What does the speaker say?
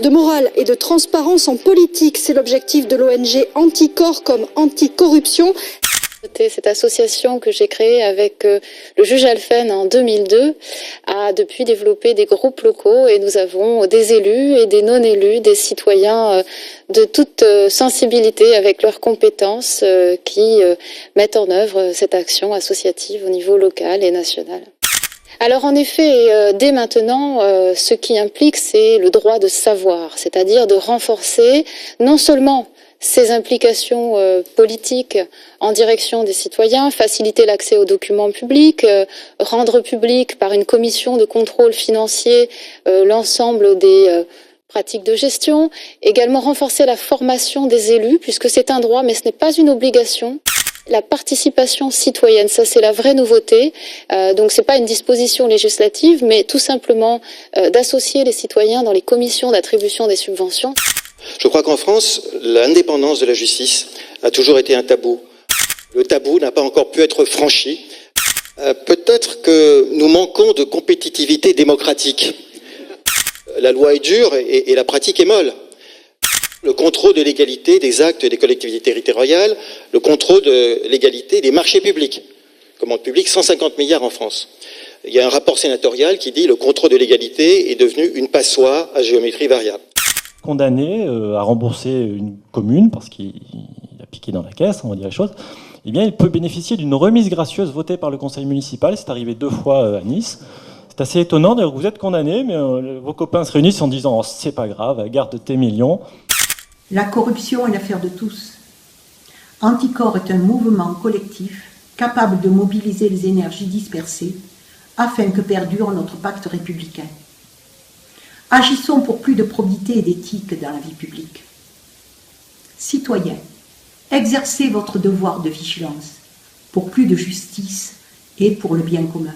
de morale et de transparence en politique. C'est l'objectif de l'ONG Anticorps comme Anticorruption. Cette association que j'ai créée avec le juge Alphen en 2002 a depuis développé des groupes locaux et nous avons des élus et des non-élus, des citoyens de toute sensibilité avec leurs compétences qui mettent en œuvre cette action associative au niveau local et national. Alors en effet, dès maintenant, ce qui implique, c'est le droit de savoir, c'est-à-dire de renforcer non seulement ces implications politiques en direction des citoyens, faciliter l'accès aux documents publics, rendre public par une commission de contrôle financier l'ensemble des pratiques de gestion, également renforcer la formation des élus, puisque c'est un droit, mais ce n'est pas une obligation. La participation citoyenne, ça c'est la vraie nouveauté. Donc c'est pas une disposition législative, mais tout simplement d'associer les citoyens dans les commissions d'attribution des subventions. Je crois qu'en France, l'indépendance de la justice a toujours été un tabou. Le tabou n'a pas encore pu être franchi. Peut-être que nous manquons de compétitivité démocratique. La loi est dure et la pratique est molle. Le contrôle de l'égalité des actes des collectivités territoriales, le contrôle de l'égalité des marchés publics. Commande publique, 150 milliards en France. Il y a un rapport sénatorial qui dit que le contrôle de l'égalité est devenu une passoire à géométrie variable. Condamné à rembourser une commune, parce qu'il a piqué dans la caisse, on va dire les choses, eh bien, il peut bénéficier d'une remise gracieuse votée par le conseil municipal. C'est arrivé 2 fois à Nice. C'est assez étonnant, d'ailleurs, vous êtes condamné, mais vos copains se réunissent en disant « Oh, c'est pas grave, garde tes millions ». La corruption est l'affaire de tous. Anticorps est un mouvement collectif capable de mobiliser les énergies dispersées afin que perdure notre pacte républicain. Agissons pour plus de probité et d'éthique dans la vie publique. Citoyens, exercez votre devoir de vigilance pour plus de justice et pour le bien commun.